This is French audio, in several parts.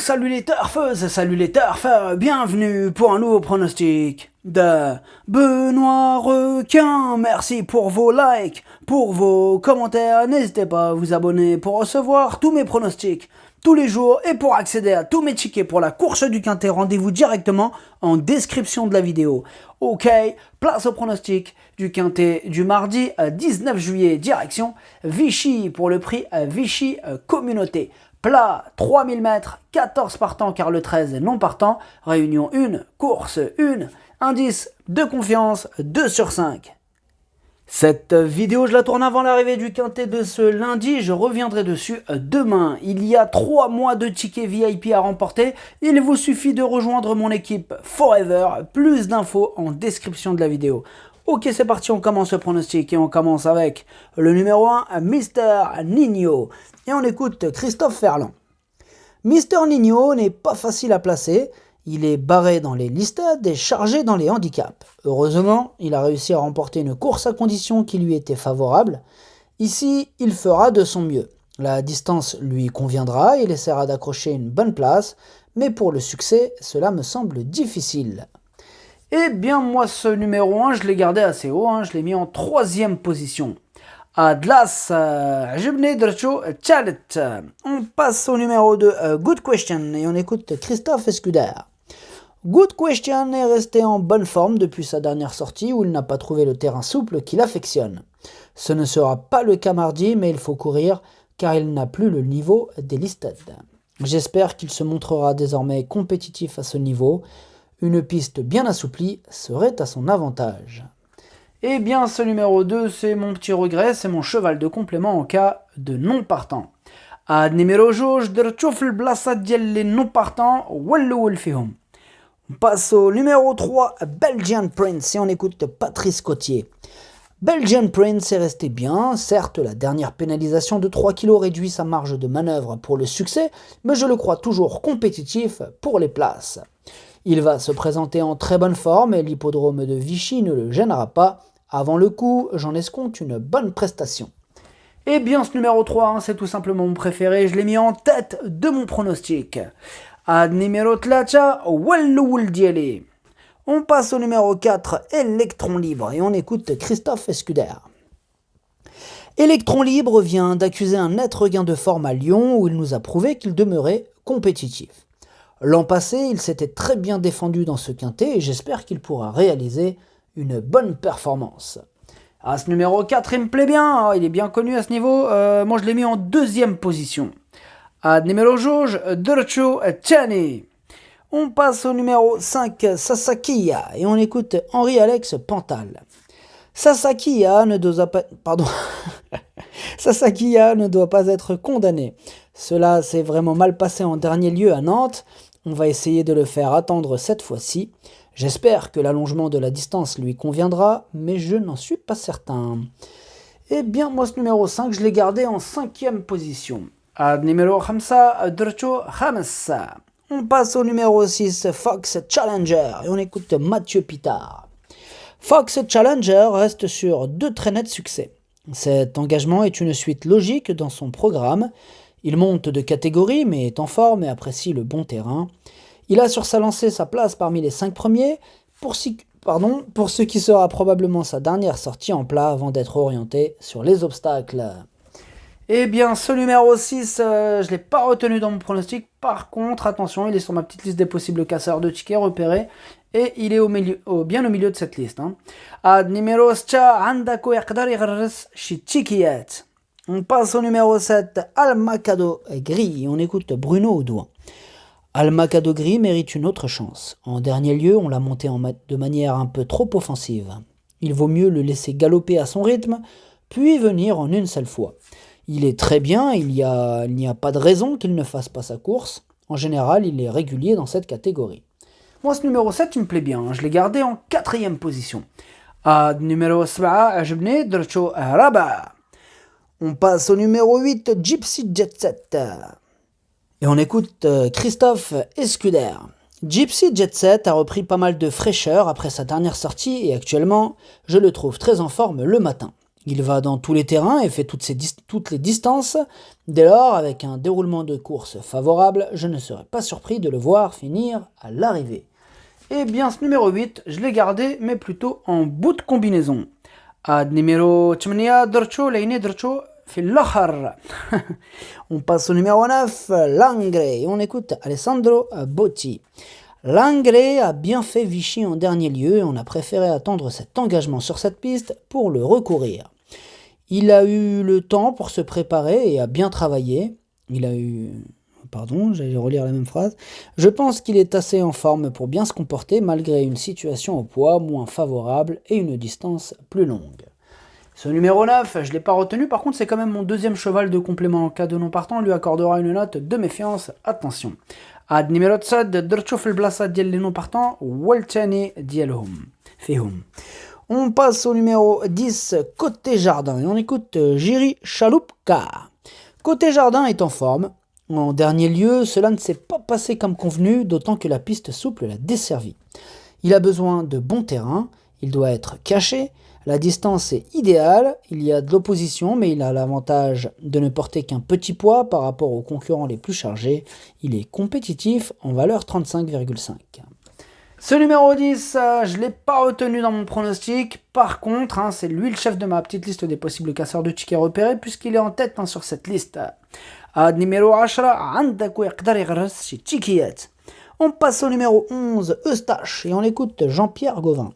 salut les turfeuses, salut les turfeurs, bienvenue pour un nouveau pronostic de Benoît Requin. Merci pour vos likes, pour vos commentaires, n'hésitez pas à vous abonner pour recevoir tous mes pronostics tous les jours et pour accéder à tous mes tickets pour la course du Quintet, rendez-vous directement en description de la vidéo. Ok, place au pronostic du Quintet du mardi 19 juillet, direction Vichy pour le prix Vichy Communauté. Plat 3000 mètres, 14 partants car le 13 est non partant, réunion 1, course 1, indice de confiance 2 sur 5. Cette vidéo, je la tourne avant l'arrivée du Quintet de ce lundi, je reviendrai dessus demain. Il y a 3 mois de tickets VIP à remporter, il vous suffit de rejoindre mon équipe Forever, plus d'infos en description de la vidéo. Ok, c'est parti, on commence le pronostic et on commence avec le numéro 1, Mister Nino. Et on écoute Christophe Ferland. Mister Nino n'est pas facile à placer. Il est barré dans les listades et chargé dans les handicaps. Heureusement, il a réussi à remporter une course à condition qui lui était favorable. Ici, il fera de son mieux. La distance lui conviendra, il essaiera d'accrocher une bonne place, mais pour le succès, cela me semble difficile. Eh bien, moi, ce numéro 1, je l'ai gardé assez haut, je l'ai mis en 3e position. Adlas, Jibne Drcho Chalet. On passe au numéro 2, Good Question, et on écoute Christophe Escuder. Good Question est resté en bonne forme depuis sa dernière sortie où il n'a pas trouvé le terrain souple qu'il affectionne. Ce ne sera pas le cas mardi, mais il faut courir car il n'a plus le niveau des listades. J'espère qu'il se montrera désormais compétitif à ce niveau. Une piste bien assouplie serait à son avantage. Eh bien, ce numéro 2, c'est mon petit regret, c'est mon cheval de complément en cas de non partant. Ad numéro jauge de tchoufl blassa diel les non partants, wallo fihum. On passe au numéro 3, Belgian Prince, et on écoute Patrice Cotier. Belgian Prince est resté bien, certes la dernière pénalisation de 3 kg réduit sa marge de manœuvre pour le succès, mais je le crois toujours compétitif pour les places. Il va se présenter en très bonne forme et l'hippodrome de Vichy ne le gênera pas. Avant le coup, j'en escompte une bonne prestation. Eh bien, ce numéro 3, c'est tout simplement mon préféré, je l'ai mis en tête de mon pronostic. Ad numéro 3, Walloul Diele. On passe au numéro 4, Electron Libre, et on écoute Christophe Escuder. Electron Libre vient d'accuser un net regain de forme à Lyon où il nous a prouvé qu'il demeurait compétitif. L'an passé, il s'était très bien défendu dans ce quintet et j'espère qu'il pourra réaliser une bonne performance. Ce numéro 4, il me plaît bien, il est bien connu à ce niveau. Moi, je l'ai mis en 2e position. Numéro jauge, Durcho Chani. On passe au numéro 5, Sasakia, et on écoute Henri-Alex Pantal. Sasakia ne doit pas être condamné. Cela s'est vraiment mal passé en dernier lieu à Nantes. On va essayer de le faire attendre cette fois-ci. J'espère que l'allongement de la distance lui conviendra, mais je n'en suis pas certain. Eh bien, moi, ce numéro 5, je l'ai gardé en 5e position. Numéro 5, Drcho Hamassa. On passe au numéro 6, Fox Challenger, et on écoute Mathieu Pitard. Fox Challenger reste sur 2 très nets succès. Cet engagement est une suite logique dans son programme. Il monte de catégorie, mais est en forme et apprécie le bon terrain. Il a sur sa lancée sa place parmi les 5 premiers, pour ce qui sera probablement sa dernière sortie en plat avant d'être orienté sur les obstacles. Eh bien, ce numéro 6, je ne l'ai pas retenu dans mon pronostic. Par contre, attention, il est sur ma petite liste des possibles casseurs de tickets repérés. Et il est bien au milieu de cette liste. Numéro 7, Andako Yaqdar Yagres Chichikiet. On passe au numéro 7, Almacado Gris. On écoute Bruno Audouin. Almacado Gris mérite une autre chance. En dernier lieu, on l'a monté de manière un peu trop offensive. Il vaut mieux le laisser galoper à son rythme, puis venir en une seule fois. Il est très bien, il n'y a pas de raison qu'il ne fasse pas sa course. En général, il est régulier dans cette catégorie. Moi, ce numéro 7, il me plaît bien. Je l'ai gardé en 4e position. Numéro 7, Ajibne Drcho Raba. On passe au numéro 8, Gypsy Jet Set. Et on écoute Christophe Escuder. Gypsy Jet Set a repris pas mal de fraîcheur après sa dernière sortie et actuellement, je le trouve très en forme le matin. Il va dans tous les terrains et fait toutes les distances. Dès lors, avec un déroulement de course favorable, je ne serais pas surpris de le voir finir à l'arrivée. Et bien ce numéro 8, je l'ai gardé, mais plutôt en bout de combinaison. Ad numéro 8 درتشو ليني درتشو في الآخر. On passe au numéro 9, Langre, et on écoute Alessandro Botti. Langre a bien fait Vichy en dernier lieu et on a préféré attendre cet engagement sur cette piste pour le recourir. Il a eu le temps pour se préparer et a bien travaillé. J'allais relire la même phrase. Je pense qu'il est assez en forme pour bien se comporter malgré une situation au poids moins favorable et une distance plus longue. Ce numéro 9, je ne l'ai pas retenu, par contre c'est quand même mon deuxième cheval de complément. En cas de non partant, on lui accordera une note de méfiance. Attention. Ad numéro 7, درتو في البلاصة ديال les non partants والثاني ديالهم فيهم. On passe au numéro 10, Côté Jardin, et on écoute Jiri Chalupka. Côté Jardin est en forme. En dernier lieu, cela ne s'est pas passé comme convenu, d'autant que la piste souple l'a desservi. Il a besoin de bon terrain, il doit être caché, la distance est idéale, il y a de l'opposition, mais il a l'avantage de ne porter qu'un petit poids par rapport aux concurrents les plus chargés. Il est compétitif en valeur 35,5. Ce numéro 10, je ne l'ai pas retenu dans mon pronostic. Par contre, c'est lui le chef de ma petite liste des possibles casseurs de tickets repérés, puisqu'il est en tête sur cette liste. Ad numéro 10, عندك ويقدر يغرس شي تيكيات. On passe au numéro 11, Eustache, et on écoute Jean-Pierre Gauvin.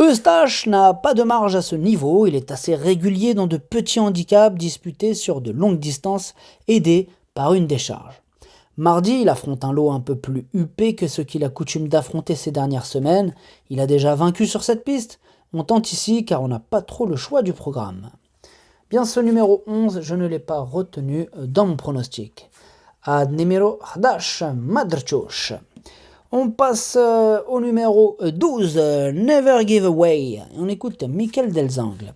Eustache n'a pas de marge à ce niveau, il est assez régulier dans de petits handicaps disputés sur de longues distances, aidé par une décharge. Mardi, il affronte un lot un peu plus huppé que ce qu'il a coutume d'affronter ces dernières semaines. Il a déjà vaincu sur cette piste. On tente ici car on n'a pas trop le choix du programme. Bien, ce numéro 11, je ne l'ai pas retenu dans mon pronostic. Ad numéro 11, Madrchouch. On passe au numéro 12, Never Give Away. On écoute Michael Delzangle.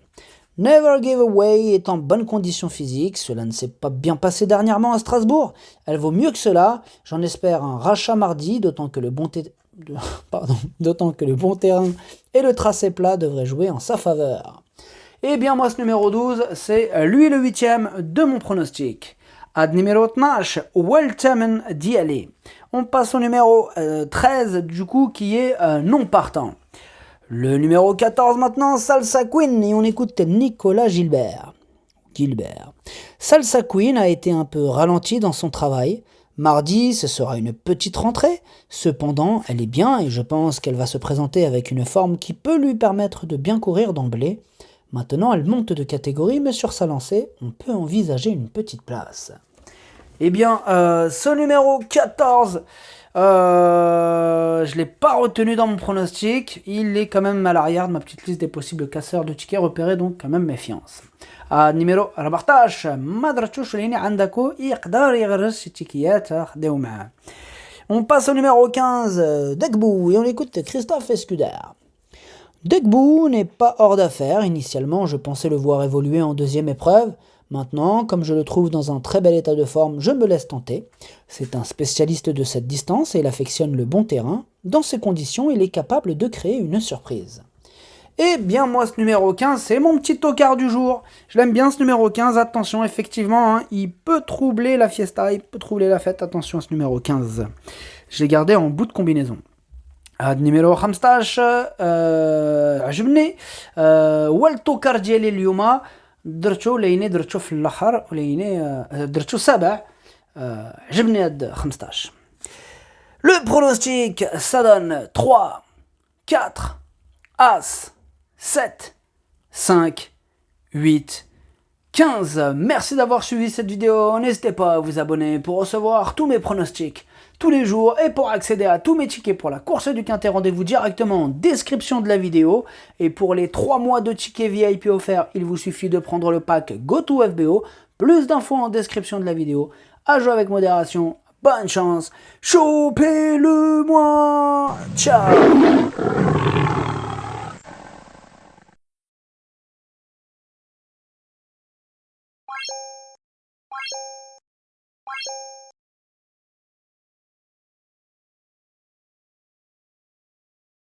Never Give Away est en bonne condition physique, cela ne s'est pas bien passé dernièrement à Strasbourg, elle vaut mieux que cela, j'en espère un rachat mardi, d'autant que le bon terrain et le tracé plat devraient jouer en sa faveur. Et bien moi ce numéro 12, c'est lui le 8e de mon pronostic. Ad numéro 12, Weltamen Dialé. On passe au numéro 13 du coup qui est non partant. Le numéro 14 maintenant, Salsa Queen, et on écoute Nicolas Gilbert. Salsa Queen a été un peu ralentie dans son travail. Mardi, ce sera une petite rentrée. Cependant, elle est bien et je pense qu'elle va se présenter avec une forme qui peut lui permettre de bien courir d'emblée. Maintenant, elle monte de catégorie, mais sur sa lancée, on peut envisager une petite place. Eh bien, ce numéro 14... je ne l'ai pas retenu dans mon pronostic. Il est quand même à l'arrière de ma petite liste des possibles casseurs de tickets repérés, donc quand même méfiance. Numéro 14, Madrchouch ليني عندكو يقدر يغرس شي تيكيات خديو معاه. On passe au numéro 15, Degbou, et on écoute Christophe Escuder. Degbou n'est pas hors d'affaire. Initialement, je pensais le voir évoluer en deuxième épreuve. Maintenant, comme je le trouve dans un très bel état de forme, je me laisse tenter. C'est un spécialiste de cette distance et il affectionne le bon terrain. Dans ces conditions, il est capable de créer une surprise. Eh bien, moi, ce numéro 15, c'est mon petit tocard du jour. Je l'aime bien, ce numéro 15. Attention, effectivement, il peut troubler la fiesta, il peut troubler la fête. Attention à ce numéro 15. Je l'ai gardé en bout de combinaison. numéro 15, عجبني والتوكر ديالي اليوم درتو ليني درتو في الاخر وليني درتو 7 عجبني هاد 15. Le pronostic, ça donne 3, 4, As, 7, 5, 8, 15. Merci d'avoir suivi cette vidéo. N'hésitez pas à vous abonner pour recevoir tous mes pronostics tous les jours et pour accéder à tous mes tickets pour la course du Quintet, rendez-vous directement en description de la vidéo. Et pour les 3 mois de tickets VIP offerts, il vous suffit de prendre le pack GoToFBO. Plus d'infos en description de la vidéo. À jouer avec modération. Bonne chance. Chopez-le-moi. Ciao.